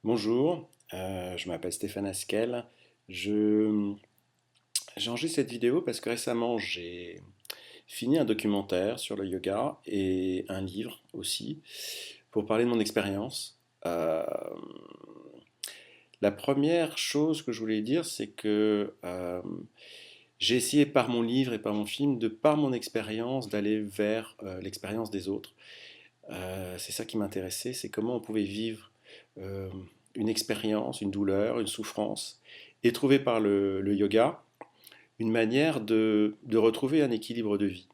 Bonjour, je m'appelle Stéphane Askel. Je, j'ai enregistré cette vidéo parce que récemment j'ai fini un documentaire sur le yoga et un livre aussi pour parler de mon expérience. La première chose que je voulais dire, c'est que j'ai essayé par mon livre et par mon film, de par mon expérience, d'aller vers l'expérience des autres. C'est ça qui m'intéressait, c'est comment on pouvait vivre euh, une expérience, une douleur, une souffrance, et trouver par le yoga une manière de retrouver un équilibre de vie,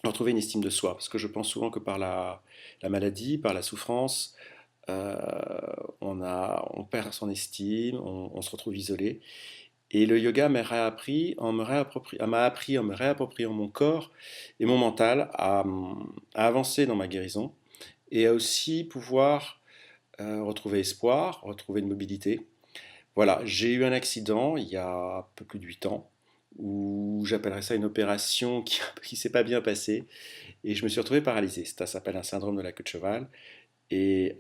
retrouver une estime de soi. Parce que je pense souvent que par la maladie, par la souffrance, euh, on perd son estime, on se retrouve isolé. Et le yoga m'a réappris, m'a appris en me réappropriant mon corps et mon mental à avancer dans ma guérison et à aussi pouvoir retrouver espoir, retrouver une mobilité. Voilà, j'ai eu un accident il y a un peu plus de 8 ans, où j'appellerais ça une opération qui ne s'est pas bien passée, et je me suis retrouvé paralysé. Ça s'appelle un syndrome de la queue de cheval, et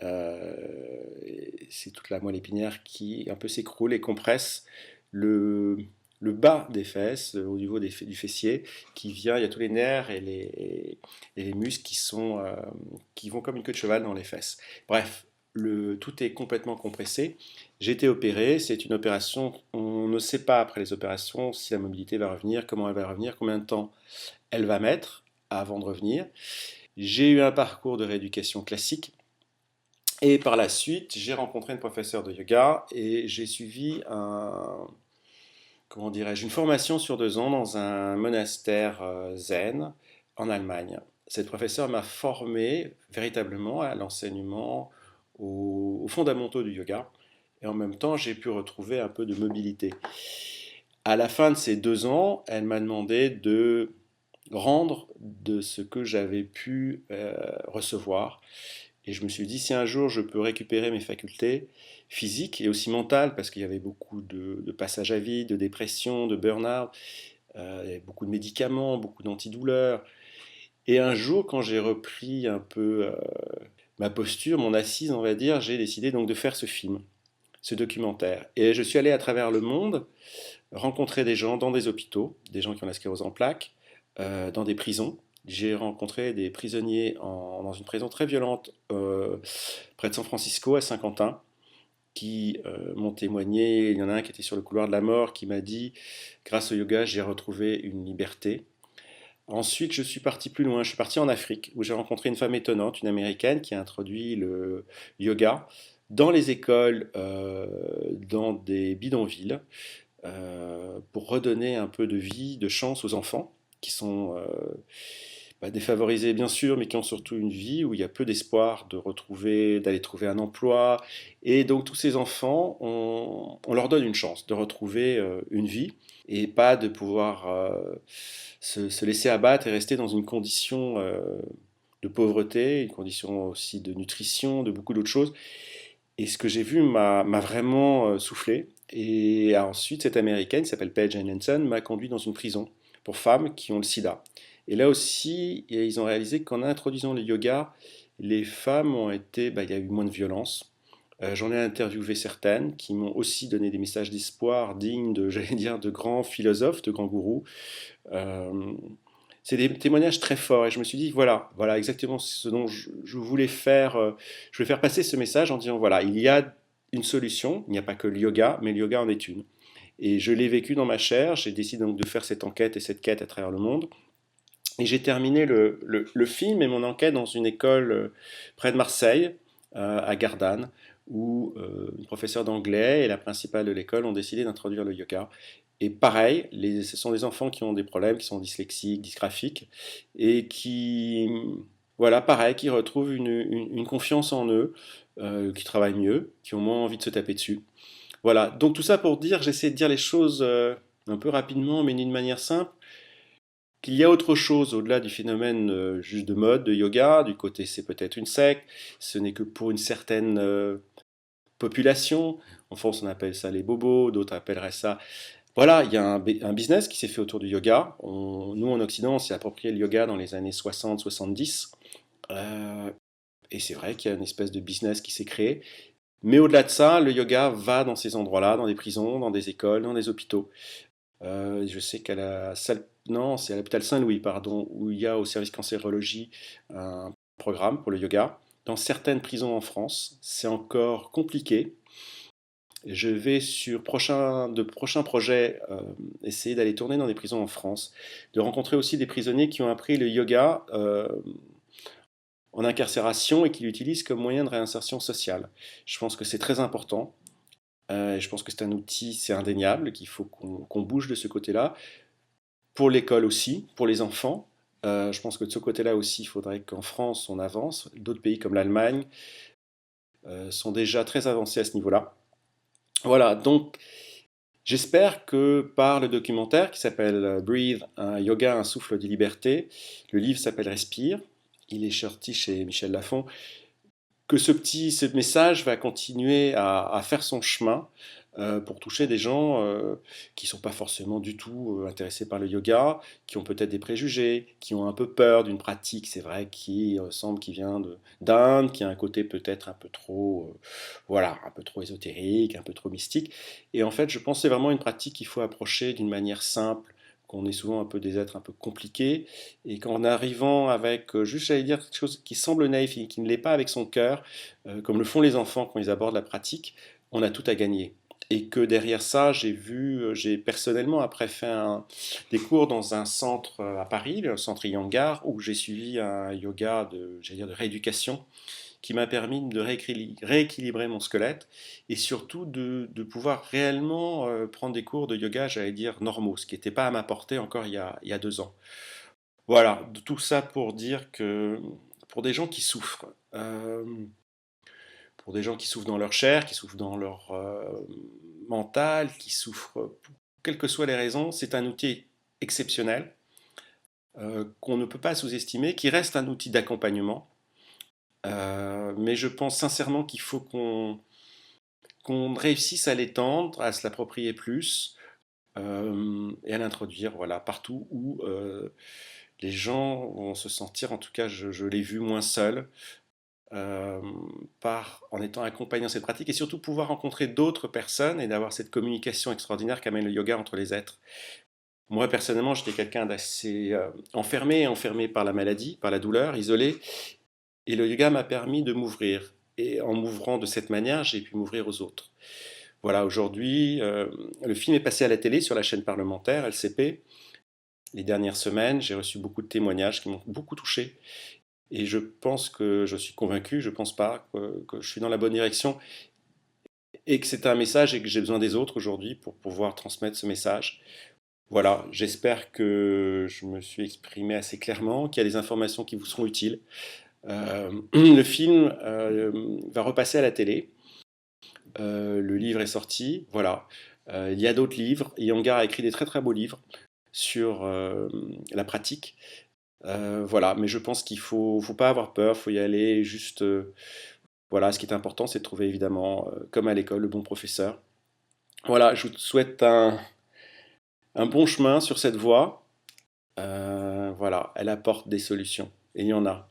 c'est toute la moelle épinière qui un peu s'écroule et compresse le, le bas des fesses, au niveau du fessier, qui vient, il y a tous les nerfs et les muscles qui vont comme une queue de cheval dans les fesses. Bref, tout est complètement compressé. J'ai été opéré, c'est une opération, on ne sait pas après les opérations si la mobilité va revenir, comment elle va revenir, combien de temps elle va mettre avant de revenir. J'ai eu un parcours de rééducation classique, et par la suite, j'ai rencontré une professeure de yoga et j'ai suivi comment dirais-je, une formation sur 2 ans dans un monastère zen en Allemagne. Cette professeure m'a formé véritablement à l'enseignement, aux fondamentaux du yoga, et en même temps, j'ai pu retrouver un peu de mobilité. À la fin de ces 2 ans, elle m'a demandé de rendre de ce que j'avais pu recevoir. Et je me suis dit, si un jour je peux récupérer mes facultés physiques et aussi mentales, parce qu'il y avait beaucoup de passages à vide, de dépression, de burn-out, il y avait beaucoup de médicaments, beaucoup d'antidouleurs. Et un jour, quand j'ai repris un peu ma posture, mon assise, on va dire, j'ai décidé donc de faire ce film, ce documentaire. Et je suis allé à travers le monde rencontrer des gens dans des hôpitaux, des gens qui ont la sclérose en plaques, dans des prisons. J'ai rencontré des prisonniers dans une prison très violente près de San Francisco, à Saint-Quentin, qui m'ont témoigné. Il y en a un qui était sur le couloir de la mort, qui m'a dit, grâce au yoga, j'ai retrouvé une liberté. Ensuite, je suis parti plus loin. Je suis parti en Afrique, où j'ai rencontré une femme étonnante, une américaine, qui a introduit le yoga dans les écoles, dans des bidonvilles, pour redonner un peu de vie, de chance aux enfants qui sont défavorisés bien sûr, mais qui ont surtout une vie où il y a peu d'espoir de retrouver, d'aller trouver un emploi. Et donc tous ces enfants, on leur donne une chance de retrouver une vie et pas de pouvoir se laisser abattre et rester dans une condition de pauvreté, une condition aussi de nutrition, de beaucoup d'autres choses. Et ce que j'ai vu m'a vraiment soufflé. Et ensuite, cette américaine qui s'appelle Paige Henningsen m'a conduit dans une prison pour femmes qui ont le sida. Et là aussi, ils ont réalisé qu'en introduisant le yoga, les femmes ont été, il y a eu moins de violence. J'en ai interviewé certaines qui m'ont aussi donné des messages d'espoir dignes de, j'allais dire, de grands philosophes, de grands gourous. Euh, c'est des témoignages très forts et je me suis dit voilà exactement ce dont je voulais faire. Je voulais faire passer ce message en disant voilà, il y a une solution, il n'y a pas que le yoga, mais le yoga en est une. Et je l'ai vécu dans ma chair, j'ai décidé donc de faire cette enquête et cette quête à travers le monde. Et j'ai terminé le film et mon enquête dans une école près de Marseille, à Gardanne, où une professeure d'anglais et la principale de l'école ont décidé d'introduire le yoga. Et pareil, ce sont des enfants qui ont des problèmes, qui sont dyslexiques, dysgraphiques, et qui, voilà, pareil, qui retrouvent une confiance en eux, qui travaillent mieux, qui ont moins envie de se taper dessus. Voilà, donc tout ça pour dire, j'essaie de dire les choses un peu rapidement, mais d'une manière simple, qu'il y a autre chose au-delà du phénomène juste de mode, de yoga, du côté c'est peut-être une secte, ce n'est que pour une certaine population. En France, on appelle ça les bobos, d'autres appelleraient ça. Voilà, il y a un business qui s'est fait autour du yoga. Nous, en Occident, on s'est approprié le yoga dans les années 60-70. Et c'est vrai qu'il y a une espèce de business qui s'est créé. Mais au-delà de ça, le yoga va dans ces endroits-là, dans des prisons, dans des écoles, dans des hôpitaux. Je sais qu'à la salle, non, c'est à l'hôpital Saint-Louis, pardon, où il y a au service cancérologie un programme pour le yoga. Dans certaines prisons en France, c'est encore compliqué. Je vais sur de prochains projets essayer d'aller tourner dans des prisons en France, de rencontrer aussi des prisonniers qui ont appris le yoga en incarcération et qui l'utilisent comme moyen de réinsertion sociale. Je pense que c'est très important. Et je pense que c'est un outil, c'est indéniable, qu'il faut qu'on bouge de ce côté-là. Pour l'école aussi, pour les enfants. Je pense que de ce côté-là aussi, il faudrait qu'en France, on avance. D'autres pays comme l'Allemagne sont déjà très avancés à ce niveau-là. Voilà, donc j'espère que par le documentaire qui s'appelle Breathe, un yoga, un souffle de liberté, le livre s'appelle Respire, il est sorti chez Michel Lafon, que ce message va continuer à faire son chemin pour toucher des gens qui ne sont pas forcément du tout intéressés par le yoga, qui ont peut-être des préjugés, qui ont un peu peur d'une pratique, c'est vrai, qui semble qui vient d'Inde, qui a un côté peut-être un peu trop, voilà, un peu trop ésotérique, un peu trop mystique. Et en fait, je pense que c'est vraiment une pratique qu'il faut approcher d'une manière simple, qu'on est souvent un peu des êtres un peu compliqués, et qu'en arrivant avec, juste j'allais dire quelque chose qui semble naïf et qui ne l'est pas avec son cœur, comme le font les enfants quand ils abordent la pratique, on a tout à gagner. Et que derrière ça, j'ai personnellement après fait des cours dans un centre à Paris, le centre Iyengar, où j'ai suivi un yoga j'allais dire de rééducation, qui m'a permis de rééquilibrer mon squelette et surtout de pouvoir réellement prendre des cours de yoga, j'allais dire normaux, ce qui n'était pas à ma portée encore il y a 2 ans. Voilà, tout ça pour dire que pour des gens qui souffrent, pour des gens qui souffrent dans leur chair, qui souffrent dans leur mental, qui souffrent, quelles que soient les raisons, c'est un outil exceptionnel qu'on ne peut pas sous-estimer, qui reste un outil d'accompagnement. Mais je pense sincèrement qu'il faut qu'on réussisse à l'étendre, à se l'approprier plus et à l'introduire voilà, partout où les gens vont se sentir, en tout cas je l'ai vu moins seul, euh, en étant accompagné dans cette pratique et surtout pouvoir rencontrer d'autres personnes et d'avoir cette communication extraordinaire qu'amène le yoga entre les êtres. Moi personnellement j'étais quelqu'un d'assez enfermé par la maladie, par la douleur, isolé, et le yoga m'a permis de m'ouvrir. Et en m'ouvrant de cette manière, j'ai pu m'ouvrir aux autres. Voilà, aujourd'hui, le film est passé à la télé sur la chaîne parlementaire, LCP. Les dernières semaines, j'ai reçu beaucoup de témoignages qui m'ont beaucoup touché. Et je pense que je suis convaincu, je pense pas, que je suis dans la bonne direction et que c'est un message et que j'ai besoin des autres aujourd'hui pour pouvoir transmettre ce message. Voilà, j'espère que je me suis exprimé assez clairement, qu'il y a des informations qui vous seront utiles. Le film va repasser à la télé. Le livre est sorti, voilà. Il y a d'autres livres. Iyengar a écrit des très très beaux livres sur la pratique. Voilà, mais je pense faut pas avoir peur, faut y aller. Juste, voilà, ce qui est important, c'est de trouver évidemment, comme à l'école, le bon professeur. Voilà, je vous souhaite un bon chemin sur cette voie. Voilà, elle apporte des solutions, et il y en a.